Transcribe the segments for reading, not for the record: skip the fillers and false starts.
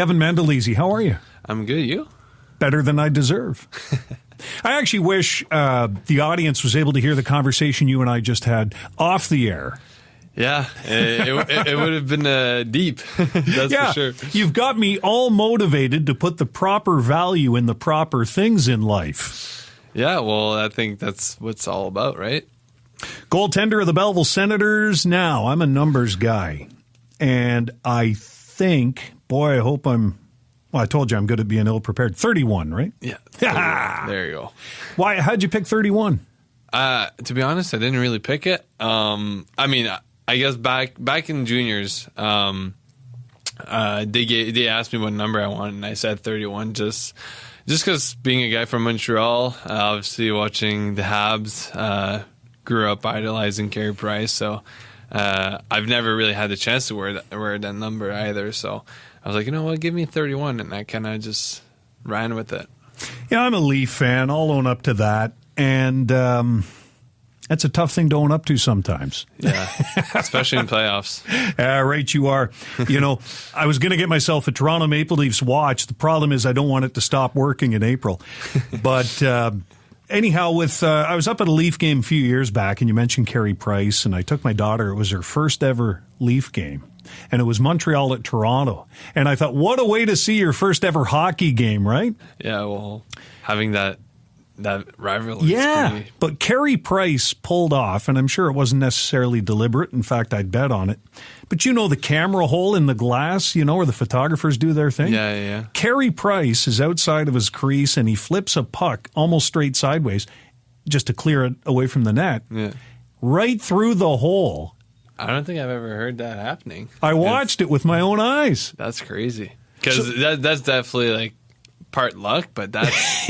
Kevin Mandolese, how are you? I'm good. You? Better than I deserve. I actually wish the audience was able to hear the conversation you and I just had off the air. Yeah, it would have been deep. That's for sure. You've got me all motivated to put the proper value in the proper things in life. Yeah, well, I think that's what it's all about, right? Goaltender of the Belleville Senators. Now, I'm a numbers guy. And I think, boy, I hope well, I told you I'm good at being ill-prepared. 31, right? Yeah. 31. There you go. Why? How'd you pick 31? To be honest, I didn't really pick it. I mean, I guess back in juniors, they asked me what number I wanted, and I said 31 just because being a guy from Montreal, obviously watching the Habs, grew up idolizing Carey Price, so I've never really had the chance to wear that number either. So I was like, you know what, give me 31, and I kind of just ran with it. Yeah, I'm a Leaf fan. I'll own up to that, and that's a tough thing to own up to sometimes. Yeah, especially in playoffs. Right, you are. You know, I was going to get myself a Toronto Maple Leafs watch. The problem is I don't want it to stop working in April. But anyhow, I was up at a Leaf game a few years back, and you mentioned Carey Price, and I took my daughter. It was her first ever Leaf game, and it was Montreal at Toronto. And I thought, what a way to see your first ever hockey game, right? Yeah, well, having that rivalry. Yeah, but Carey Price pulled off, and I'm sure it wasn't necessarily deliberate. In fact, I'd bet on it. But you know the camera hole in the glass, you know, where the photographers do their thing? Yeah. Carey Price is outside of his crease, and he flips a puck almost straight sideways just to clear it away from the net. Yeah. Right through the hole. I don't think I've ever heard that happening. I watched it with my own eyes. That's crazy. Because that's definitely like part luck, but that's...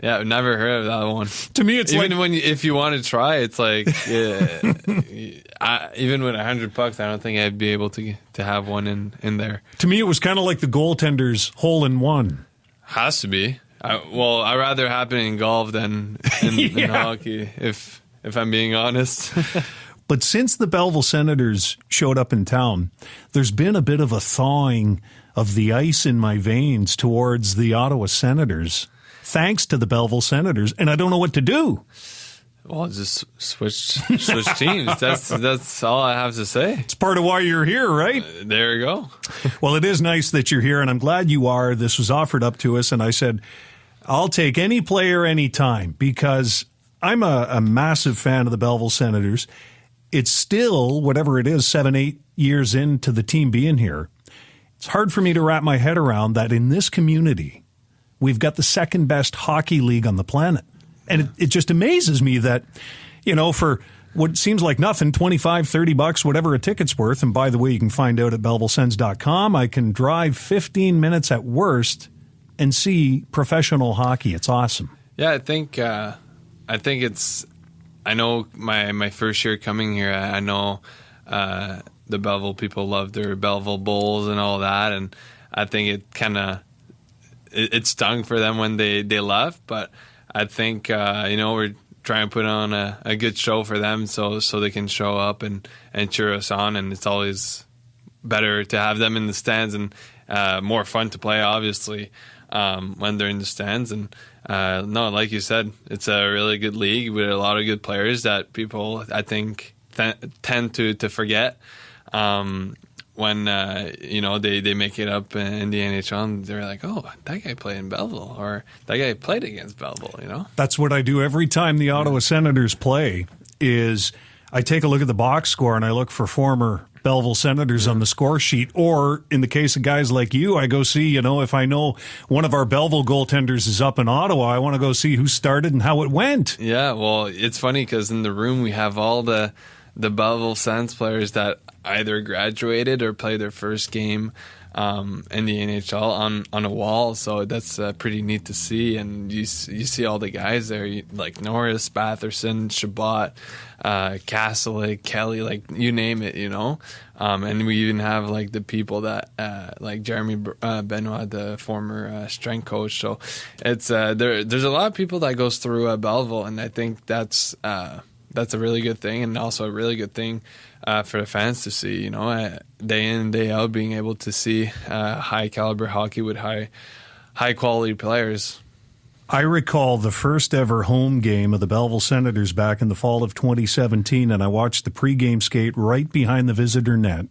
Yeah, I've never heard of that one. To me, it's even if you want to try, it's like even with 100 pucks, I don't think I'd be able to have one in there. To me, it was kind of like the goaltender's hole in one. Has to be. I'd rather happen in golf than in hockey, if I'm being honest. But since the Belleville Senators showed up in town, there's been a bit of a thawing of the ice in my veins towards the Ottawa Senators. Thanks to the Belleville Senators, and I don't know what to do. Well, just switch teams. That's all I have to say. It's part of why you're here, right? There you go. Well, it is nice that you're here, and I'm glad you are. This was offered up to us, and I said, I'll take any player anytime, because I'm a massive fan of the Belleville Senators. It's still, whatever it is, 7-8 years into the team being here. It's hard for me to wrap my head around that in this community, we've got the second best hockey league on the planet. And it just amazes me that, you know, for what seems like nothing, $25, $30, whatever a ticket's worth. And by the way, you can find out at BellevilleSens.com. I can drive 15 minutes at worst and see professional hockey. It's awesome. Yeah, I think it's, I know my first year coming here, I know the Belleville people love their Belleville Bowls and all that. And I think it kind of, it stung for them when they left, but I think we're trying to put on a good show for them so they can show up and cheer us on, and it's always better to have them in the stands and more fun to play, obviously, when they're in the stands. And no, like you said, it's a really good league with a lot of good players that people, I think, tend to forget. When they make it up in the NHL, and they're like, oh, that guy played in Belleville, or that guy played against Belleville, you know? That's what I do every time the Ottawa Senators play, is I take a look at the box score and I look for former Belleville Senators on the score sheet, or in the case of guys like you, I go see, if I know one of our Belleville goaltenders is up in Ottawa, I want to go see who started and how it went. Yeah, well, it's funny because in the room we have all the Belleville Sens players that either graduated or played their first game in the NHL on a wall, so that's pretty neat to see. And you see all the guys there, like Norris, Batherson, Chabot, Castle, Kelly, like you name it, and we even have like the people that like Jeremy Benoit, the former strength coach. So it's there's a lot of people that goes through Belleville, and I think that's that's a really good thing, and also a really good thing for the fans to see. You know, day in and day out, being able to see high caliber hockey with high quality players. I recall the first ever home game of the Belleville Senators back in the fall of 2017, and I watched the pregame skate right behind the visitor net.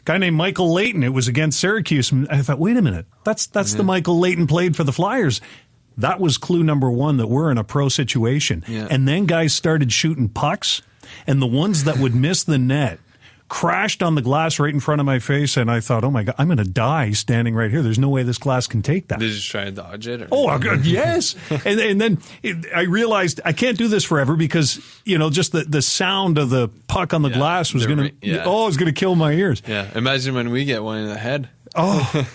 Guy named Michael Layton. It was against Syracuse, and I thought, wait a minute, that's the Michael Layton played for the Flyers. That was clue number one, that we're in a pro situation. Yeah. And then guys started shooting pucks, and the ones that would miss the net crashed on the glass right in front of my face, and I thought, oh my God, I'm going to die standing right here. There's no way this glass can take that. Did you try to dodge it? Or? Oh, yes. and then I realized I can't do this forever because, you know, just the sound of the puck on the glass was going to, it was going to kill my ears. Yeah. Imagine when we get one in the head. Oh,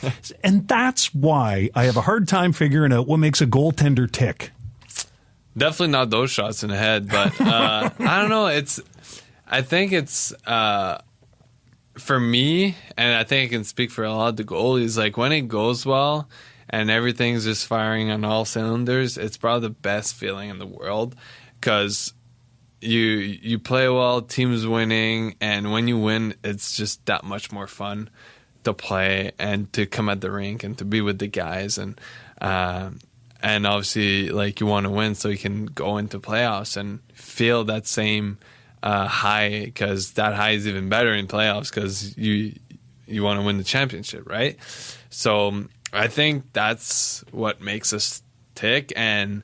and that's why I have a hard time figuring out what makes a goaltender tick. Definitely not those shots in the head, but I don't know. I think it's for me, and I think I can speak for a lot of the goalies, like when it goes well and everything's just firing on all cylinders, it's probably the best feeling in the world because you play well, team's winning, and when you win, it's just that much more fun to play and to come at the rink and to be with the guys, and obviously like you want to win so you can go into playoffs and feel that same high, because that high is even better in playoffs because you want to win the championship, right? So I think that's what makes us tick. And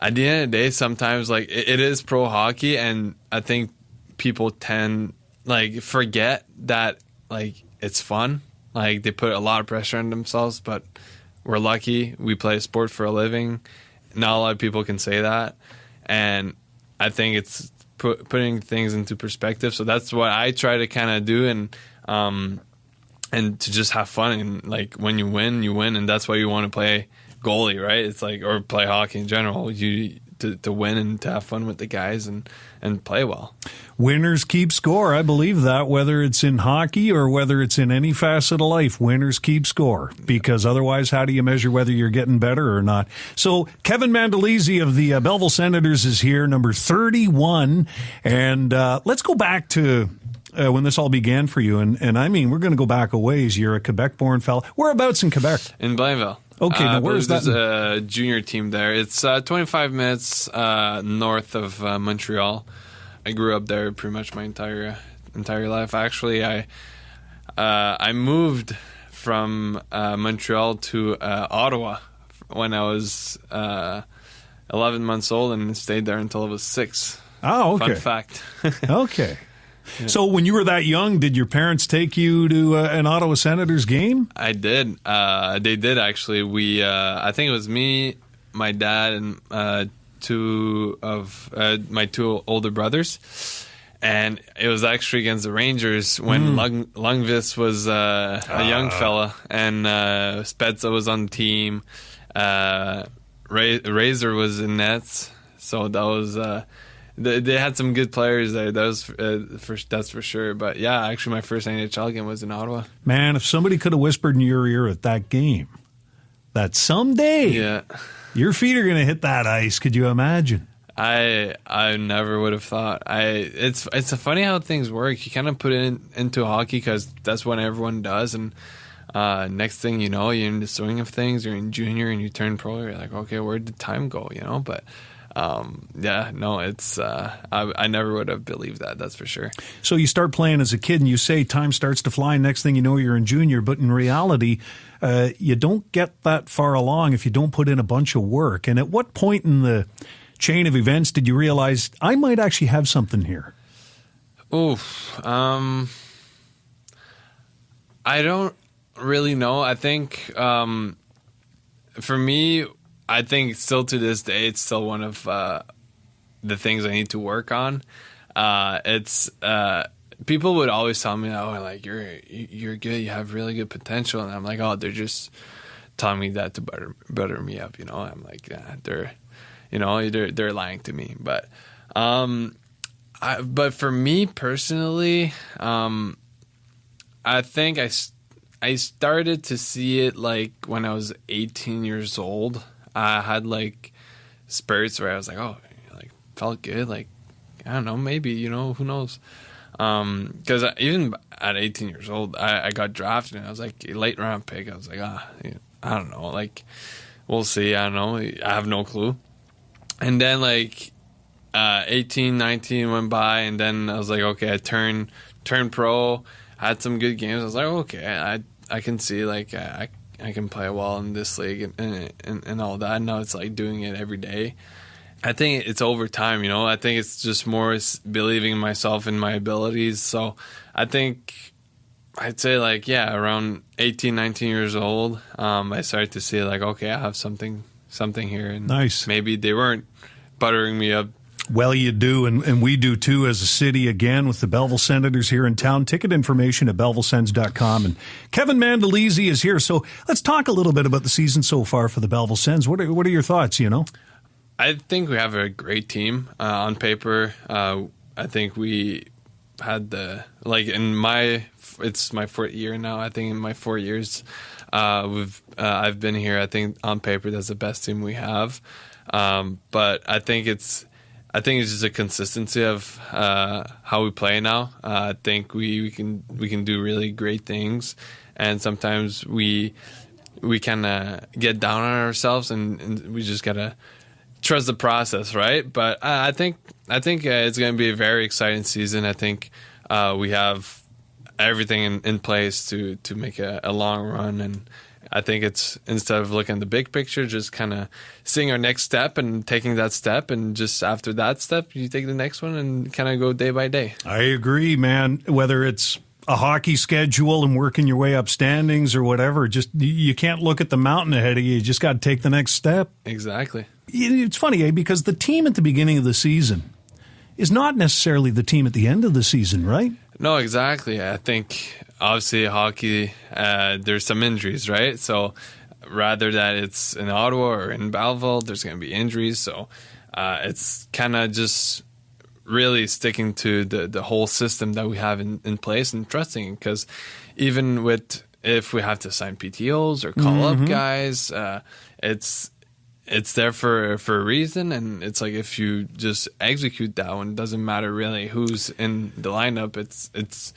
at the end of the day, sometimes like it is pro hockey, and I think people tend like forget that like it's fun. Like they put a lot of pressure on themselves, but we're lucky we play a sport for a living. Not a lot of people can say that, and I think it's putting things into perspective. So that's what I try to kind of do, and to just have fun. And like when you win, and that's why you want to play goalie, right? It's like, or play hockey in general. To win and to have fun with the guys and play well. Winners keep score. I believe that, whether it's in hockey or whether it's in any facet of life, winners keep score, because otherwise how do you measure whether you're getting better or not? So Kevin Mandolese of the Belleville Senators is here, number 31. And let's go back to when this all began for you. And I mean, we're going to go back a ways. You're a Quebec-born fella. Whereabouts in Quebec? In Blainville. Okay, now where's that? There's a junior team there. It's 25 minutes north of Montreal. I grew up there pretty much my entire life. Actually, I moved from Montreal to Ottawa when I was 11 months old, and stayed there until I was 6. Oh, okay. Fun fact. Okay. Yeah. So when you were that young, did your parents take you to an Ottawa Senators game? I did. They did, actually. I think it was me, my dad, and two of my two older brothers. And it was actually against the Rangers when Lundqvist was a young fella, and Spezza was on the team. Razor was in nets. So that was... They had some good players there. That was that's for sure. But yeah, actually, my first NHL game was in Ottawa. Man, if somebody could have whispered in your ear at that game that someday your feet are going to hit that ice, could you imagine? I never would have thought. It's funny how things work. You kind of put it into hockey because that's what everyone does, and next thing you know, you're in the swing of things. You're in junior and you turn pro. You're like, okay, where'd the time go? You know, but. It's I never would have believed that, that's for sure. So you start playing as a kid and you say time starts to fly, and next thing you know you're in junior, but in reality you don't get that far along if you don't put in a bunch of work. And at what point in the chain of events did you realize I might actually have something here? I don't really know. I think for me, I think still to this day, it's still one of the things I need to work on. It's people would always tell me, "Oh, like you're good, you have really good potential," and I'm like, "Oh, they're just telling me that to butter me up," you know. I'm like, yeah, they're lying to me. But but for me personally, I think I started to see it like when I was 18 years old. I had like spurts where I was like, oh, like felt good, like I don't know, maybe, who knows? Because even at 18 years old, I got drafted, and I was like a late round pick. I was like, I don't know, like, we'll see. I don't know. I have no clue. And then 18, 19 went by, and then I was like, okay, I turned pro, had some good games. I was like, okay, I can see I can play well in this league and all that. Now it's like doing it every day. I think it's over time, I think it's just more believing in myself and my abilities. So I think I'd say around 18, 19 years old, I started to see okay, I have something here. And nice. Maybe they weren't buttering me up. Well, you do, and we do too as a city, again, with the Belleville Senators here in town. Ticket information at bellevillesens.com. And Kevin Mandolese is here. So let's talk a little bit about the season so far for the Belleville Sens. What are your thoughts, I think we have a great team on paper. I think we had it's my fourth year now. I think in my 4 years I've been here. I think on paper that's the best team we have. But I think it's just a consistency of how we play now. I think we can do really great things, and sometimes we kind of get down on ourselves, and we just gotta trust the process, right? But I think it's going to be a very exciting season. I think we have everything in place to make a long run, and I think it's, instead of looking at the big picture, just kind of seeing our next step and taking that step, and just after that step, you take the next one and kind of go day by day. I agree, man. Whether it's a hockey schedule and working your way up standings or whatever, just you can't look at the mountain ahead of you. You just got to take the next step. Exactly. It's funny, because the team at the beginning of the season is not necessarily the team at the end of the season, right? No, exactly. I think obviously hockey, there's some injuries, right? So rather that it's in Ottawa or in Belleville, there's going to be injuries. So it's kind of just really sticking to the whole system that we have in place and trusting, because even if we have to sign PTOs or call up guys, it's there for a reason, and it's like if you just execute that one, it doesn't matter really who's in the lineup. It's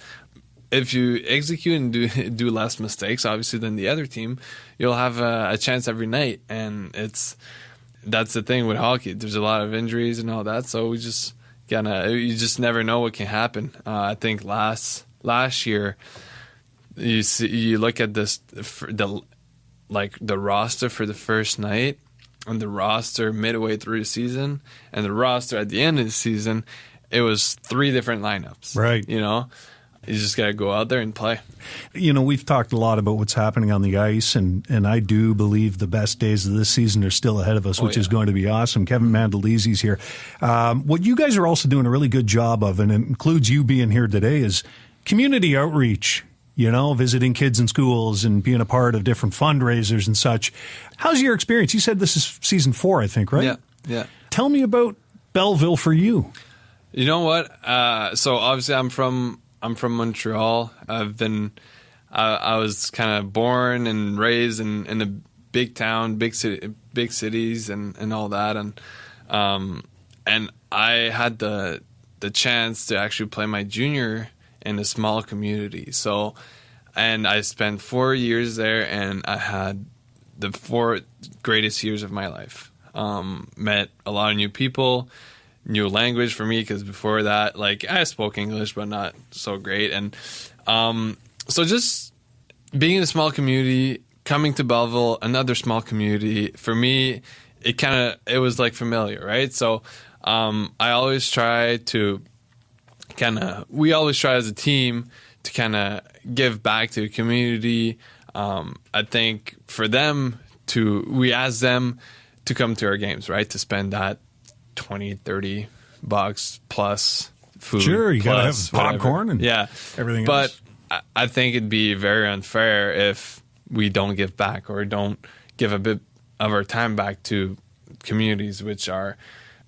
if you execute and do less mistakes, obviously, than the other team, you'll have a chance every night. And that's the thing with hockey. There's a lot of injuries and all that, so you just never know what can happen. I think last year, you look at the roster for the first night, and the roster midway through the season, and the roster at the end of the season, it was 3 different lineups. Right. You just got to go out there and play. We've talked a lot about what's happening on the ice, and I do believe the best days of this season are still ahead of us, which is going to be awesome. Kevin Mandolese here. What you guys are also doing a really good job of, and it includes you being here today, is community outreach. Visiting kids in schools and being a part of different fundraisers and such. How's your experience? You said this is season 4, I think, right? Yeah. Tell me about Belleville for you. You know what? So obviously I'm from Montreal. I was kind of born and raised in a big town, big cities and all that. And I had the chance to actually play my junior in a small community. So, and I spent 4 years there, and I had the 4 greatest years of my life. Met a lot of new people, new language for me, because before that, I spoke English, but not so great. And so just being in a small community, coming to Belleville, another small community, for me, it was familiar, right? So I always try to we always try as a team to give back to the community. I think for them we ask them to come to our games, right? To spend that $20-$30 plus food. Sure, you got to have popcorn and everything else. But I think it'd be very unfair if we don't give back or don't give a bit of our time back to communities, which are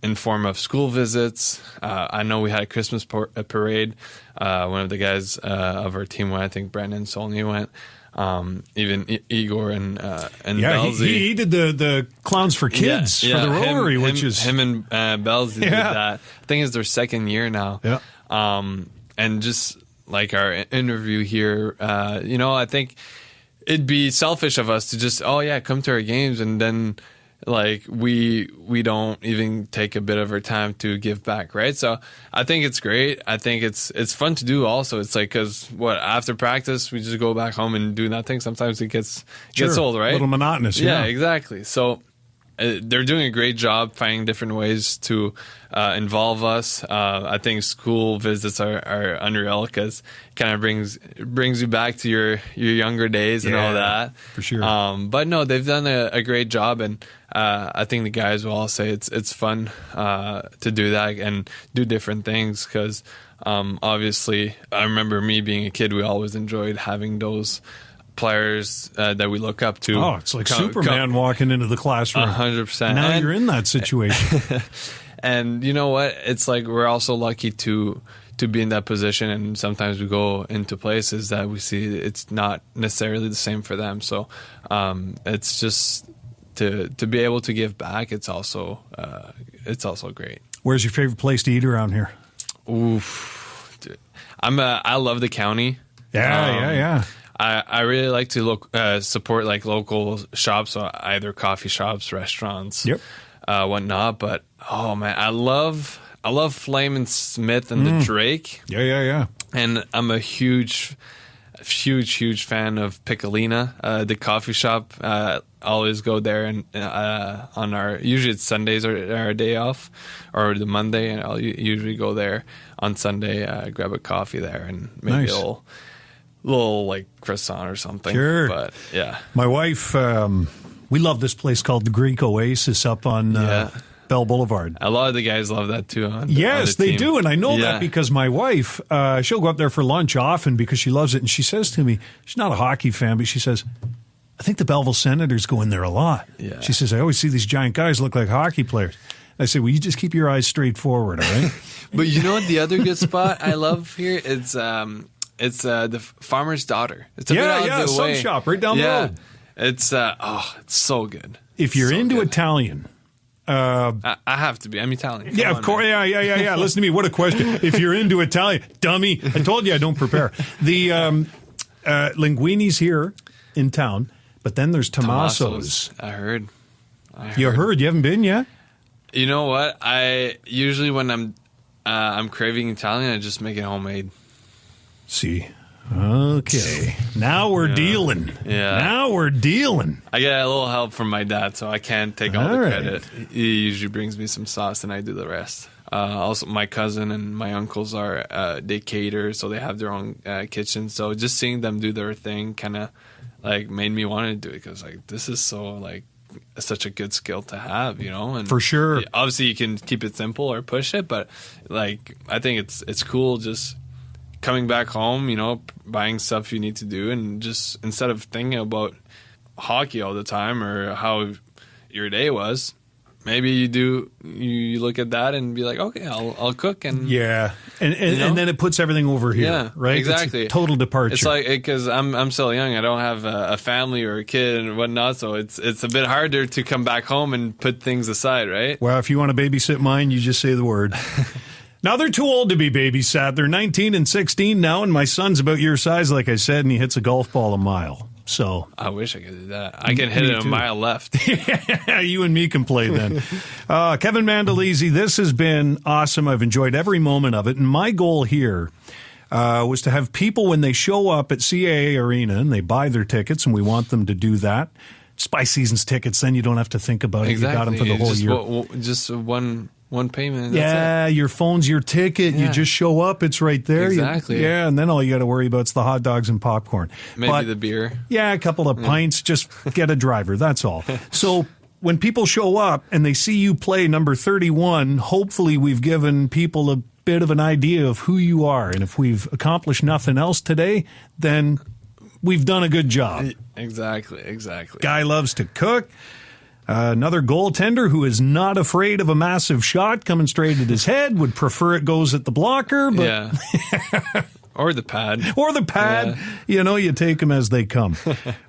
in form of school visits. I know we had a Christmas parade. One of the guys of our team went. I think Brandon Solney went. even Igor and Belzy. He did the Clowns for Kids for the Rotary, which is him and Belzy did that. I think it's their second year now. Yeah. And just like our interview here, I think it'd be selfish of us to just come to our games and then like we don't even take a bit of our time to give back, right? So I think it's great. I think it's fun to do also. It's like, because after practice we just go back home and do nothing. Sometimes it gets old, right? A little monotonous. Yeah, exactly. So they're doing a great job finding different ways to involve us. I think school visits are unreal because it kind of brings you back to your younger days and all that. For sure. But no, they've done a great job, and I think the guys will all say it's fun to do that and do different things because obviously I remember me being a kid, we always enjoyed having those players that we look up to. Oh, it's like Superman walking into the classroom. 100%. Now you're in that situation. And you know what? It's like we're also lucky to be in that position, and sometimes we go into places that we see it's not necessarily the same for them. So it's just to be able to give back. It's also great. Where's your favorite place to eat around here? Oof, dude. I love the county. Yeah. I really like to support like local shops, so either coffee shops, restaurants, whatnot. But oh man, I love Flame and Smith and the Drake. Yeah. And I'm a huge fan of Piccolina, the coffee shop. Always go there and on usually it's Sundays or our day off, or the Monday, and I'll usually go there on Sunday, grab a coffee there and maybe a little like croissant or something. Sure. But yeah. My wife, we love this place called the Greek Oasis up on Bell Boulevard. A lot of the guys love that too. Yes, they do. And I know that because my wife, she'll go up there for lunch often because she loves it. And she says to me, she's not a hockey fan, but she says, I think the Belleville Senators go in there a lot. Yeah. She says, I always see these giant guys look like hockey players. I say, well, you just keep your eyes straight forward, all right? But you know what? The other good spot I love here is it's the Farmer's Daughter. It's a bit out of the way. Sub shop right down the road. It's it's so good. If you're into Italian, I have to be. I'm Italian. Of course. Man. Yeah. Listen to me. What a question. If you're into Italian, dummy. I told you I don't prepare. The linguini's here in town, but then there's Tommaso's. I heard. You heard? You haven't been yet? You know what? I usually when I'm craving Italian, I just make it homemade. See. Okay. Now we're dealing. Yeah. Now we're dealing. I get a little help from my dad, so I can't take all the credit. He usually brings me some sauce, and I do the rest. Also, my cousin and my uncles they cater, so they have their own kitchen. So just seeing them do their thing kind of like made me want to do it because like this is so like such a good skill to have, you know. And for sure. Obviously, you can keep it simple or push it, but like I think it's cool just coming back home, you know, buying stuff you need to do, and just instead of thinking about hockey all the time or how your day was, maybe you look at that and be like, okay, I'll cook and and then it puts everything over here, right? Exactly. It's a total departure. It's like because I'm still young, I don't have a family or a kid and whatnot, so it's a bit harder to come back home and put things aside, right? Well, if you want to babysit mine, you just say the word. Now, they're too old to be babysat. They're 19 and 16 now, and my son's about your size, like I said, and he hits a golf ball a mile. So I wish I could do that. I can hit it a mile left. Yeah, you and me can play then. Kevin Mandolese, this has been awesome. I've enjoyed every moment of it. And my goal here was to have people, when they show up at CAA Arena and they buy their tickets, and we want them to do that. Just buy season's tickets, then you don't have to think about it. Exactly. You got them for the whole year. Just one payment. That's it. Your phone's your ticket. Yeah. You just show up. It's right there. Exactly. And then all you got to worry about is the hot dogs and popcorn. Maybe the beer. Yeah, a couple of pints. Just get a driver. That's all. So when people show up and they see you play number 31, hopefully we've given people a bit of an idea of who you are. And if we've accomplished nothing else today, then we've done a good job. Exactly. Guy loves to cook. Another goaltender who is not afraid of a massive shot coming straight at his head, would prefer it goes at the blocker. But Or the pad. Or the pad. Yeah. You take them as they come.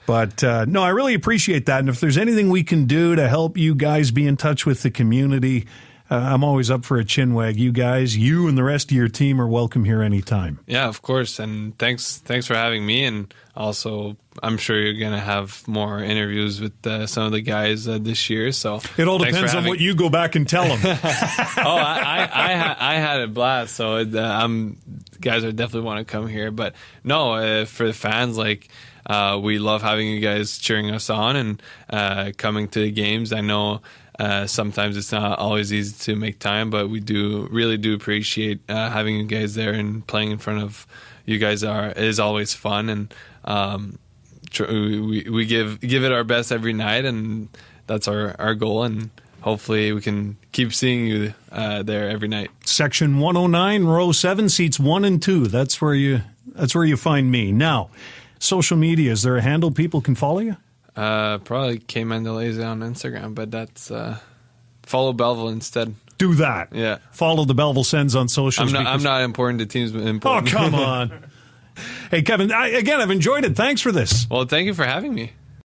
But, no, I really appreciate that. And if there's anything we can do to help you guys be in touch with the community, I'm always up for a chin wag. You guys, you and the rest of your team are welcome here anytime. Yeah, of course. And thanks for having me. And also, I'm sure you're going to have more interviews with some of the guys this year. So it all depends on what you go back and tell them. I had a blast. So guys are definitely want to come here. But no, for the fans, we love having you guys cheering us on and coming to the games. I know sometimes it's not always easy to make time, but we really do appreciate having you guys there, and playing in front of you guys is always fun, and we give it our best every night, and that's our goal, and hopefully we can keep seeing you there every night. Section 109, row 7, seats 1 and 2. That's where you find me. Now, social media, is there a handle people can follow you? Probably Kevin Mandolese on Instagram, but that's follow Belleville instead. Do that. Yeah. Follow the Belleville Sens on socials. I'm not important to teams, but important. Oh, come on. Hey, Kevin, I've enjoyed it. Thanks for this. Well, thank you for having me.